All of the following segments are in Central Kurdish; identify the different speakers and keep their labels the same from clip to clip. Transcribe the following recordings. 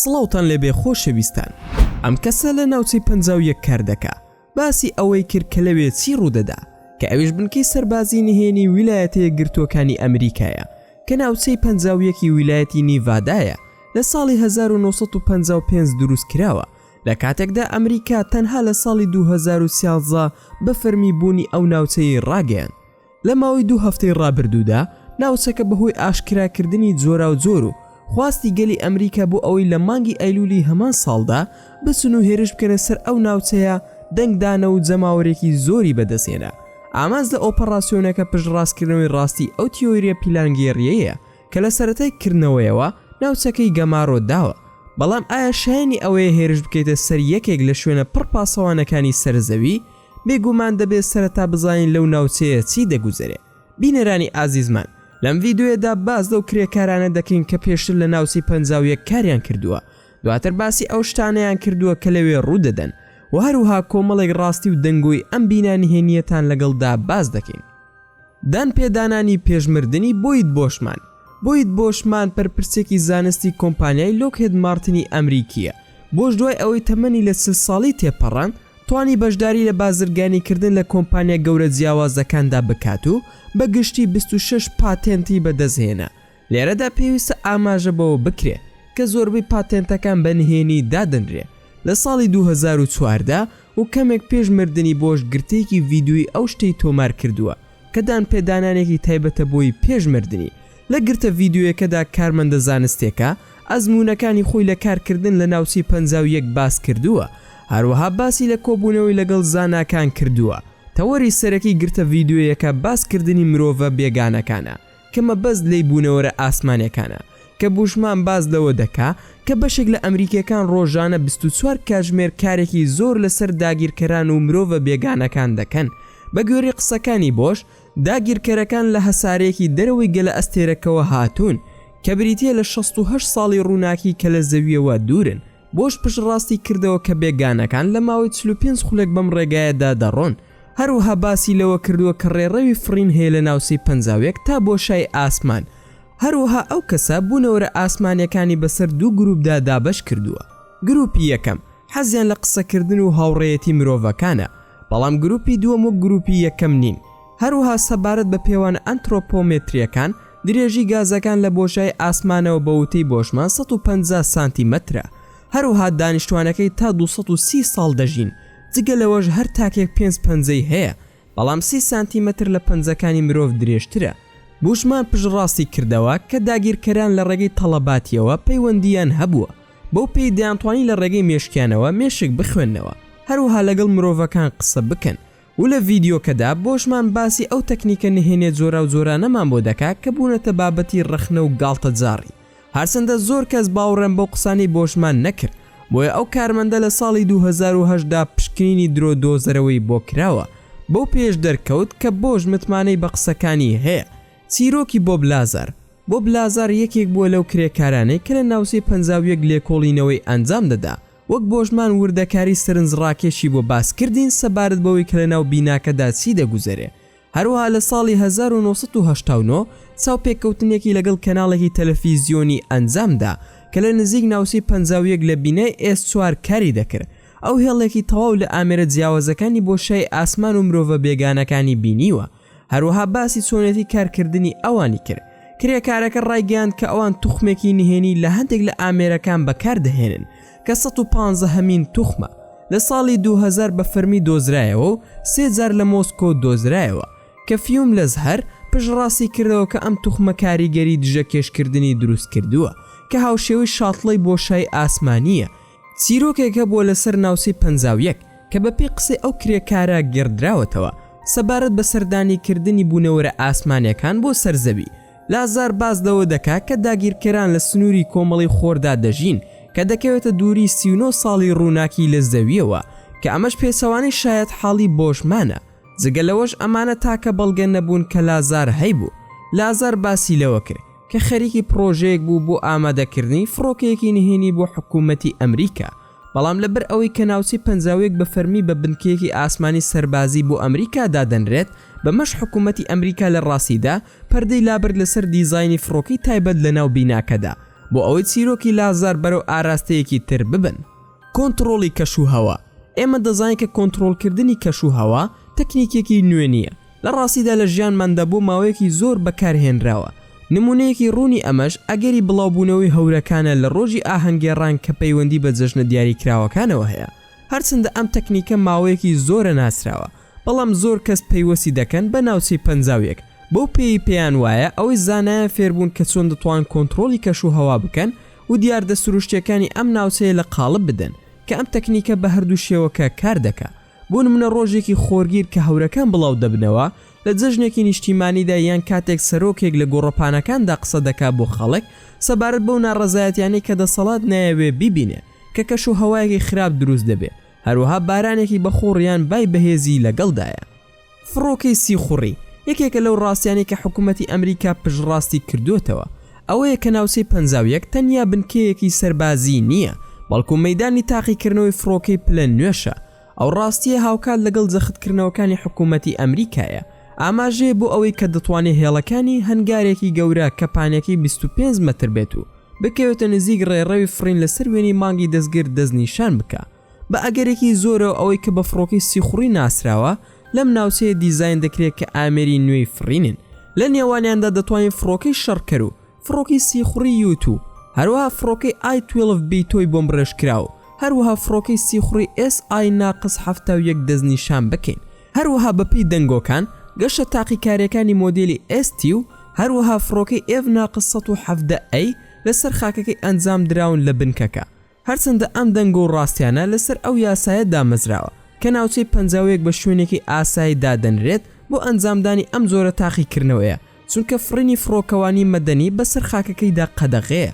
Speaker 1: سڵاوتان لێبێ خۆشەویستان. ئەم کەسە لە ناوچەی 51 کار دەکا. باسی ئەوەی کرد کە لەوێ چی ڕوودەدا کە ئەویش بنکەی سەربازی نهێنی ویلایەتە یەکگرتووەکانی ئەمریکایە کە ناوچەی 51 ویلایەتی نیڤادایە لە ساڵی 1955 دروست کراوە لە کاتێکدا ئەمریکا تەنها لە ساڵی 2013 بە فەرمیبوونی ئەو ناوچەی ڕاگەیان. لە ماوەی 2 هەفتەی ڕابردوودا ناوچەکە بەهۆی ئاشکراکردنی جۆرا و جۆر و خواستی گەلی ئەمریکا بۆ ئەوەی لە مانگی ئەیلولی هەمان ساڵدا بچن و هێرش بکەنە سەر ئەو ناوچەیە دەنگدانە و جەماوەرێکی زۆری بەدەستێنا. ئامانز لە ئۆپەراسیۆنەکە پشتڕاستکردنەوەی ڕاستی ئەو تیۆریە پیلانگێڕیەیە کە لە سەرەتای کردنەوەیەوە ناوچەکەی گەمارۆ داوە. بەڵام ئایا شایانی ئەوەیە هێرش بکەیتە سەر یەکێک لە شوێنە پڕ پاسەوانەکانی سەرزەوی؟ بێگومان دەبێت سەرەتا بزانین لەو ناوچەیە چی دەگوزارێ. بینەرانی ئازیزمان، لەم ڤیدیۆیەدا باز لەو کرێکارانە دەکەین کە پێشتر لە ناوچەی 51 کاریان کردووە، دواتر باسی ئەو شتانەیان کردووە کە لەوێ ڕوودەدەن و هەروها کۆمەڵێک ڕاستی و دەنگۆی ئەم بینانهێنیەتان لەگەڵدا باز دەکەین. دان پێدانانی پێشمردنی بۆیت بۆشمان پەرپرسێکی زانستی کۆمپانیای لۆکهید مارتنی ئەمریکیە. بۆش دوای ئەوەی تەمەنی لە 30 ساڵی تێپەڕان توانی بەشداری لە بازرگانیکردن لە کۆمپانیا گەورە جیاوازەکاندا بکات و بە گشتی 26 پاتێنتی بەدەستهێنا. لێرەدا پێویستە ئاماژە بەوە بکرێ کە زۆربەی پاتێنتەکان بە نهێنی دادەنرێ. لە ساڵی 2014 و کەمێک پێش مردنی بۆش گرتەیەکی ڤیدیۆی ئەو شتەی تۆمار کردووە کە دان پێدانانێکی تایبەتە بۆی پێش مردنی. لە گرتە ڤیدیۆیەکەدا کارمەندە زانستێکە ئەزموونەکانی خۆی لە کارکردن لە ناوچەی 51 باس کردووە، هەروەها باسی لە کۆبوونەوەی لەگەڵ زاناکان کردووە. تەوەری سەرەکی گرتە ڤیدیۆیەکە باسکردنی مرۆڤە بێگانەکانە کە مەبەست لێی بوونەوەرە ئاسمانیەکانە کە بوشمان باز لەوە دەکا کە بەشێک لە ئەمریکیەکان ڕۆژانە 24 کاتژمێر کارێکی زۆر لەسەر داگیرکەران و مرۆڤە بێگانەکان دەکەن. بە گوێرەی قسەکانی بۆش، داگیرکەرەکان لە هەسارەیەکی دەرەوەی گەلە ئەستێرەکەوە هاتوون کە بریتیە لە 68 ساڵی ڕووناکی کە لە زەویەوە دوورن. بۆش پشتڕاستی کردەوە کە بێگانەکان لە ماوەی 45 خولێک بەم ڕێگایەدا دەڕۆن. هەروەها باسی لەوە کردووە کە ڕێڕەوی فرین هەیە لە ناوچەی 51 تا بۆشای ئاسمان. هەروەها ئەو کەسە بوونەوەرە ئاسمانیەکانی بەسەر 2 گروپدا دابەش کردووە. گروپی یەکەم حەزیان لە قسەکردن و هاوڕێیەتی مرۆڤەکانە، بەڵام گروپی دووەم و گروپی یەکەم نین. هەروەها سەبارەت بە پێوان ئەنترۆپۆمێتریەکان درێژی گازەکان لە بۆشای ئاسمانەوە بە وتەی بۆشمان 150 سانتیمەترە. هەروەها دانیشتوانەکەی تا 230 ساڵ دەژین، جگە لەوەش هەر تاکێک 5 پەنجەی هەیە، بەڵام 30 سانتیمەتر لە پەنجەکانی مرۆڤ درێژترە. بوشمان پشتڕاستی کردەوە کە داگیرکەران لە ڕێگەی تەڵەباتیەوە پەیوەندیان هەبووە، بەو پێی دەیانتوانی لە ڕێگەی مێشکیانەوە مێشک بخوێننەوە، هەروها لەگەڵ مرۆڤەکان قسە بکەن. و لە ڤیدیۆکەدا بۆشمان باسی ئەو تەکنیکە نهێنێ جۆرا و جۆرانەمان بۆ دەکات کە بوونەتە بابەتی ڕەخنە و گاڵتە جاڕی. هەرچەندە زۆر کەس باوەڕێن بەو قسانی بۆشمان نەکرد، بۆیە ئەو کارمەندە لە ساڵی 2008دا پشکنینی درۆ دۆزەرەوەی بۆ کراوە. بەو پێش دەرکەوت کە بۆش متمانەی بە قسەکانی هەیە. چیرۆکی بۆب لازار یەکێک بووە لەو کرێکارانەی کە لە ناوچەی 51 لێکۆڵینەوەی ئەنجام دەدا. وەک بۆشمان وردەکاری سەرنجڕاکێشی بۆ باسکردین سەبارەت بەوەی کە لە ناو بیناکەدا چی دەگوزارێ. هەروەها لە ساڵی 1989 چاوپێککەوتنێکی لەگەڵ کەناڵێکی تەلەڤیزیۆنی ئەنجامدا کە لە نزیک ناوچەی 51 لە بینای S4 کاری دەکرد. ئەو هێڵێکی تەواو لە ئامێرە جیاوازەکانی بۆشای ئاسمان و مرۆڤە بێگانەکانی بینیوە. هەروەها باسی چۆنێتی کارکردنی ئەوانی کرد. کرێکارەکە ڕایگەیاند کە ئەوان توخمێکی نهێنی لە هەندێک لە ئامێرەکان بەکاردەهێنن کە 115 هەمین توخمە. لە ساڵی 2000 بە فەرمی دۆزرایەوە و 3000 لە مۆسکۆ دۆزرایەوە کە فیوم لەزهەر پشتڕاستی کردەوە کە ئەم توخمە کاریگەری دژە کێشکردنی دروست کردووە کە هاوشێوەی شاتڵەی بۆشای ئاسمانیە. چیرۆکێکە بۆ لەسەر ناوچەی 51 کە بەپێی قسەی ئەو کرێکارە گردراوەتەوە سەبارەت بە سەردانیکردنی بوونەوەرە ئاسمانیەکان بۆ سەرزەوی. لازار باز لەوە دەکات کە داگیرکەران لە سنووری کۆمەڵی خۆردا دەژین کە دەکەوێتە دووری 39 ساڵی ڕووناکی لە زەویەوە کە ئەمەش پێچەوانی شایەت حاڵی بۆشمانە. جگە لەوەش ئەمانە تاکە بەڵگە نەبوون کە لازار هەیبوو. لازار باسی لەوە کرد کە خەریکی پرۆژەیەک بوو بۆ ئامادەکردنی فڕۆکەیەکی نهێنی بۆ حکوومەتی ئەمریکا، بەڵام لەبەر ئەوەی کە ناوچەی 51 بە فەرمی بە بنکەیەکی ئاسمانی سەربازی بۆ ئەمریکا دادەنرێت، بەمەش حکوومەتی ئەمریکا لە ڕاستیدا پەردەی لابرد لەسەر دیزایانی فڕۆکەی تایبەت لە ناو بیناکەدا. بۆ ئەوەی چیرۆکی لازار بەرەو ئاراستەیەکی تر ببن. کۆنتڕۆڵی کەشوهەوا. ئێمە دەزانین کە کۆنتڕۆڵکردنی کەشوهەوا تەکنیکێکی نوێ نییە، لە ڕاستیدا لە ژیانماندا بۆ ماوەیەکی زۆر بەکارهێنراوە. نمونەیەکی ڕوونی ئەمەش ئەگەری بڵاوبوونەوەی هەورەکانە لە ڕۆژی ئاهەنگێڕان کە پەیوەندی بە جەژنە دیاریکراوەکانەوە هەیە. هەرچەندە ئەم تەکنیکە ماوەیەکی زۆرە ناسراوە، بەڵام زۆر کەس پەیوەستی دەکەن بە ناوچەی 51 بۆ پێیان وایە ئەوەی زانایان فێربوون کە چۆن دەتوان کۆنتڕۆڵی کەشوهەوا بکەن و دیاردە سروشتیەکانی ئەم ناوچەیە لە قاڵب بدەن کە ئەم تەکنیکە بە هەردوو شێوەکە کار دەکات. بۆ نمونە ڕۆژێکی خۆرگیر کە هەورەکان بڵاو دەبنەوە لە جەژنێکی نیشتیمانیدا یان کاتێک سەرۆکێک لە گۆڕەپانەکاندا قسە دەکات بۆ خەڵک سەبارەت بەو ناڕەزایەتیانەی کە دەسەڵات نایەوێ بیبینێ کە کەشوهەوایەکی خراپ دروست دەبێت، هەروەها بارانێکی بەخۆڕیان بای بەهێزی لەگەڵدایە. فڕۆکەی سیخوڕی یەکێکە لەو ڕاستیانی کە حکوومەتی ئەمریکا پشڕاستی کردوتەوە. ئەوەیە کە ناوچەی 51 تەنیا بنکەیەکی سەربازی نییە، بەڵکو مەیدانی تاقیکردنەوەی فڕۆکەی پلە نوێشە. ئەو ڕاستیە هاوکات لەگەڵ جەختکردنەوەکانی حکوومەتی ئەمریکایە، ئاماژەیە بۆ ئەوەی کە دەتوانێت هێڵەکانی هەنگارێکی گەورە کە پانێکی 25 مەتر بێت و بکەوێتە نزیک ڕێڕەوی فرین لەسەر وێنی مانگی دەستگرت دەستنیشان بکە. بە ئەگەرێکی زۆرە ئەوەی کە بە فڕۆکەی سیخوڕی ناسراوە لەم ناوچەیە دیزاین دەکرێت کە ئامێری نوێی فرینن. لە نێوانیاندا دەتوانین فڕۆکەی شەڕکەر و فڕۆکەی سیخوڕی یوتو، هەروەها فڕۆکەی I-12B تۆی بۆم ڕێژکراوە، هەروەها فڕۆکەی سیخوڕی SI ناقص 71 دەستنیشان بکەین. هەروەها بەپێی دەنگۆکان گەشە تاقیکاریەکانی مۆدێلی ST و هەروەها فڕۆکەی F ناقص 117A لەسەر خاکەکەی ئەنجام دراون لە بنکەکە. هەرچەندە ئەم دەنگۆ و ڕاستیانە لەسەر ئەو یاسایە دامەزراوە کە ناوچەی 51 بە شوێنێکی ئاسایی دادەنرێت بۆ ئەنجامدانی ئەم زۆرە تاقیکردنەوەیە، چونکە فرینی فڕۆکەوانی مەدەنی بەسەر خاکەکەیدا قەدەغەیە.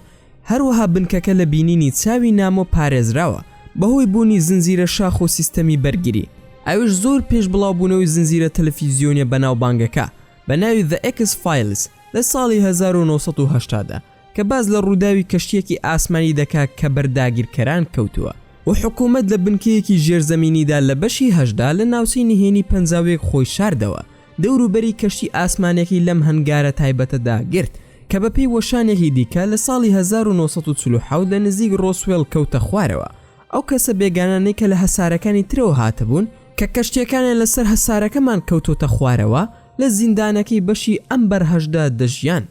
Speaker 1: هەروەها بنکەکە لە بینینی چاوی نامۆ پارێزراوە بەهۆی بوونی زنجیرە شاخ و سیستەمی بەرگری. ئەوش زۆر پێش بڵاوبوونەوەی زنجیرە تەلەڤیزیۆنیە بەناو بانگەکە بە ناوی The X-Files لە ساڵی 1980دا کە باز لە ڕووداوی کەشتیەکی ئاسمانی دەکات کە بەرداگیرکەران کەوتووە و حکوومەت لە بنکەیەکی ژێرزەمینیدا لە بەشی 8دا لە ناوچەی نهێنی 51 خۆی شاردەوە دەوروبەری کەشتی ئاسمانێکی لەم هەنگارە تایبەتەدا گرت کە بەپێی وەشانێکی دیکە لە ساڵی 1947 لە نزیک ڕۆسوێل کەوتە خوارەوە. ئەو کەسە بێگانانەی کە لە هەسارەکانی ترەوە هاتەبوون کە کەشتیەکانیان لەسەر هەسارەکەمان کەوتۆتە خوارەوە لە زیندانەکەی بەشی ئەم بەرهەشدا دەژیان.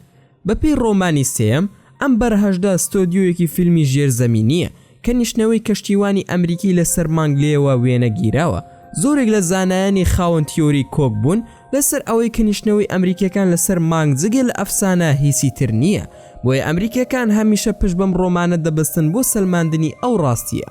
Speaker 1: بەپێی ڕۆمانی سێم ئەم بەرهەشدا ستۆدیۆیەکی فیلمی ژێرزەمینیە کە نیشتنەوەی کەشتیوانی ئەمریکی لەسەر مانگلێەوە وێنەگیراوە. زۆرێک لە زانایانی خاوەن تیۆری کۆک بوون لەسەر ئەوەی کە نیشتنەوەی ئەمریکیەکان لەسەر مانگ جگە لە ئەفسانە هیچی تر نییە، بۆیە ئەمریکیەکان هەمیشە پشت بەم ڕۆمانە دەبستن بۆ سەلماندنی ئەو ڕاستیە.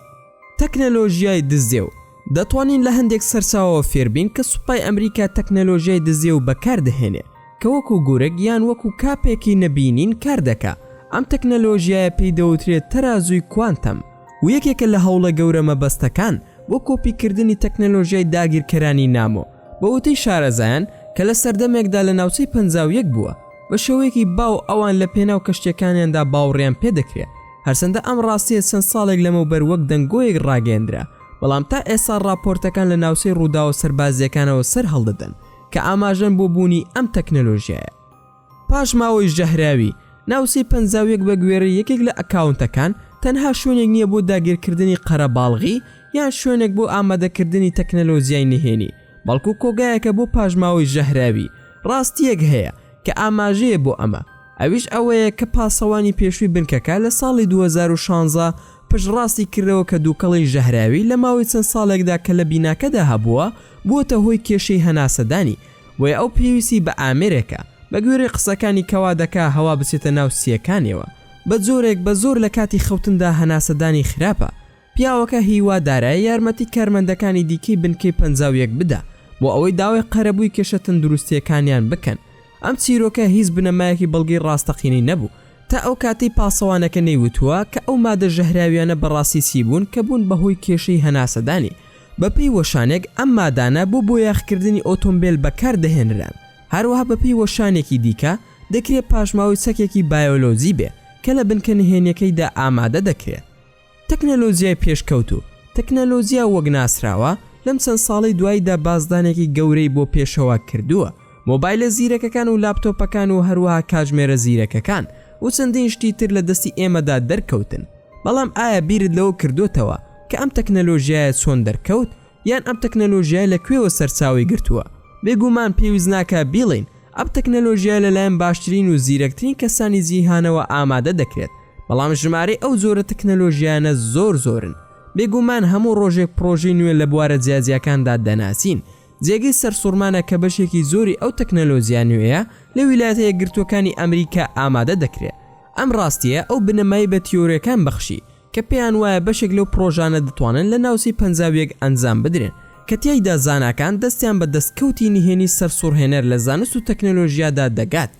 Speaker 1: تەکنەلۆژیای دزێ و دەتوانین لە هەندێک سەرچاوەوە فێربین کە سوپای ئەمریکا تەکنەلۆژیای دزێ و بەکاردەهێنێ کە وەکو گورگ یان وەکو کاپێکی نەبینین کار دەکا. ئەم تەکنەلۆژیایە پێی دەوترێت تەرازووی کوانتەم و یەکێکە لە هەوڵە گەورە مەبەستەکان بۆ کۆپیکردنی تەکنەلۆژیای داگیرکەرانی نامۆ بە وتەی شارەزایان کە لە سەردەمێکدا لە ناوچەی 51 بووە. بە شێوەیەکی باو ئەوان لە پێناو کەشتیەکانیاندا باوەڕیان پێدەکرێت، هەرچەندە ئەم ڕاستیە چەند ساڵێک لەمەوبەر وەک دەنگۆیەک ڕاگەیەندرا، بەڵام تا ئێستا راپۆرتەکان لە ناوچەی ڕووداوە سەربازیەکانەوە سەر هەڵدەدەن کە ئاماژەن بۆ بوونی ئەم تەکنەلۆژیایە. پاش ماوەی ژەهراوی ناوچەی 51 بە گوێرەی یەکێک لە ئەکاونتەکان تەنها شوێنێک نییە بۆ داگیرکردنی قەرەباڵغی یان شوێنێک بۆ ئامادەکردنی تەکنەلۆژیای نهێنی، بەڵکو کۆگایەکە بۆ پاژماوەی ژەهراوی. ڕاستیەک هەیە کە ئاماژەیە بۆ ئەمە، ئەویش ئەوەیە کە پاسەوانی پێشووی بنکەکە لە ساڵی 2016 پشڕاستی کردەوە کە دووکەڵی ژەهراوی لە ماوەی چەند ساڵێکدا کە لە بیناکەدا هەبووە بووەتە هۆی کێشەی هەناسەدانی، بۆیە ئەو پێویستی بە ئامێرێکە بە گوێرەی قسەکانی کەوا دەکا هەوا بچێتە ناو سیەکانیەوە. بە جۆرێک بە زۆر لە کاتی خەوتندا هەناسەدانی خراپە. پیاوەکە هیوادارایە یارمەتی کارمەندەکانی دیکەی بنکەی 51 بدا بۆ ئەوەی داوای قەرەبووی کێشە تەندروستیەکانیان بکەن. ئەم چیرۆکە هیچ بنەمایەکی بەڵگەی ڕاستەقینی نەبوو تا ئەو کاتی پاسەوانەکە نەیوتووە کە ئەو مادە ژەهراویانە بەڕاستی چی بوون کە بوون بەهۆی کێشەی هەناسەدانی. بەپێی وەشانێک ئەم مادانە بۆ یاخکردنی ئۆتۆمبیل بەکاردەهێنران. هەروەها بەپێی وەشانێکی دیکە دەکرێت پاشماوەی چەکێکی بایۆلۆجی بێ کە لە بنکە نهێنیەکەیدا ئامادە دەکرێت. تەکنەلۆژیای پێشکەوت و تەکنەلۆژیا وەک ناسراوە لەم چەند ساڵی دواییدا بازدانێکی گەورەی بۆ پێشەوە کردووە. مۆبایلە زیرەکەکان و لاپتۆپەکان و هەروەها کاتژمێرە زیرەکەکان و چەندین شتی تر لە دەستی ئێمەدا دەرکەوتن. بەڵام ئایا بیرت لەوە کردوتەوە کە ئەم تەکنەلۆژیایە چۆن دەرکەوت یان ئەم تەکنەلۆژیای لەکوێوە سەرچاوی گرتووە؟ بێگومان پێویست ناکە بیڵین ئەم تەکنەلۆژیا لەلایەن باشترین و زیرەکترین کەسانی جیهانەوە ئامادە دەکرێت، بەڵام ژمارەی ئەو جۆرە تەکنەلۆژیانە زۆرن. بێگومان هەموو ڕۆژێک پرۆژەی نوێ لە بوارە جیاجیەکاندا دەناسین. جێگەی سەرسوورمانە کە بەشێکی زۆری ئەو تەکنەلۆژیا نوێیە لە ویلایەتە یەکگرتووەکانی ئەمریکا ئامادە دەکرێت. ئەم ڕاستیە ئەو بنەمای بە تیۆریەکان بەخشی کە پێیان وایە بەشێک لەو پرۆژانە دەتوانن لە ناوچەی 51 ئەنجام بدرێن کە تیایدا زاناکان دەستیان بە دەستکەوتی نهێنی سەرسوورهێنەر لە زانست و تەکنەلۆژیادا دەگات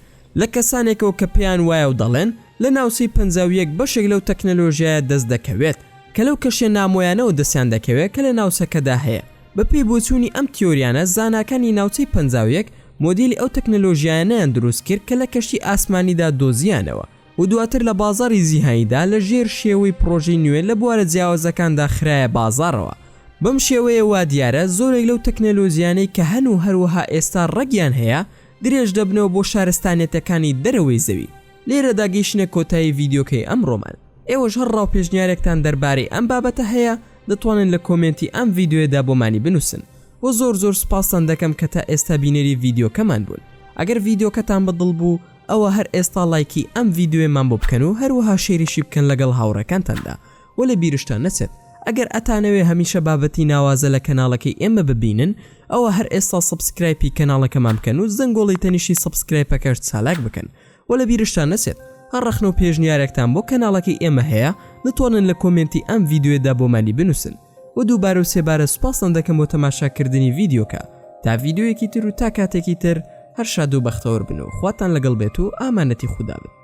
Speaker 1: لە کەسانێکەوە کە پێیان وایە و دەڵێن لە ناوچەی 51 بەشێک لەو تەکنەلۆژیایە دەست دەکەوێت کە لەو کەشێ نامۆیانەوە دەستیان دەکەوێت کە لە ناوچەکەدا هەیە. بە پێی بۆچوونی ئەم تیۆریانە زاناکانی ناوچەی 51 مۆدیلی ئەو تەکنەلۆژیانەیان دروست کرد کە لە کەشتی ئاسمانیدا دۆزیانەوە و دواتر لە بازاڕی جیهانیدا لە ژێر شێوەی پرۆژەی نوێ لە بوارە جیاوازەکاندا خرایە بازاڕەوە. بەم شێوەیە وا دیارە زۆرێک لەو تەکنەلۆژیانەی کە هەروەها ئێستا ڕەگیان هەیە درێژ دەبنەوە بۆ شارستانێتەکانی دەرەوەی زەوی. لێرە داگەیشتنە کۆتایی ڤیدیۆکەی ئەمڕۆمان. ئێوەش هەر ڕاوپێشنیارێکتان دەربارەی ئەم بابەتە هەیە دەتوانن لە کۆمنتی ئەم ڤیدیۆیەدا بۆمانی بنووسن. و زۆر سپاسان دەکەم کە تا ئێستا بینەری ڤیدیۆکەمان بوون. ئەگەر ڤیدیۆکەتان بەدڵ بوو ئەوە هەر ئێستا لایکی ئەم ڤیدیۆمان بۆ بکەن و هەروەها شێریشی بکەن لەگەڵ هاوڕەکانتاندا و لە بیرشتان نەچێت ئەگەر ئەتانەوێ هەمیشە بابەتی ناوازە لە کەناڵەکەی ئێمە ببینن ئەوە هەر ئێستا سبسکرایبی کەناڵەکەمان بکەن و زەنگۆڵی تەنیشی سبسکرایبەکەش چالاک بکەن و لە بیرشتان نەچێت هەر ڕەخنە و پێشنیارێکتان بۆ کەناڵەکەی ئێمە هەیە دەتوانن لە کۆمنتی ئەم ڤیدیۆدا بۆمانی بنووسن و دووبارە و سێبارە سوپاسان دەکەم بۆ تەماشاکردنی ڤیدیۆکە تا ڤیدیۆیەکی تر و تا کاتێکی تر هەر شاد و بەختەوەر بن و خواتان لەگەڵ بێت و ئامانەتی خودا بێت.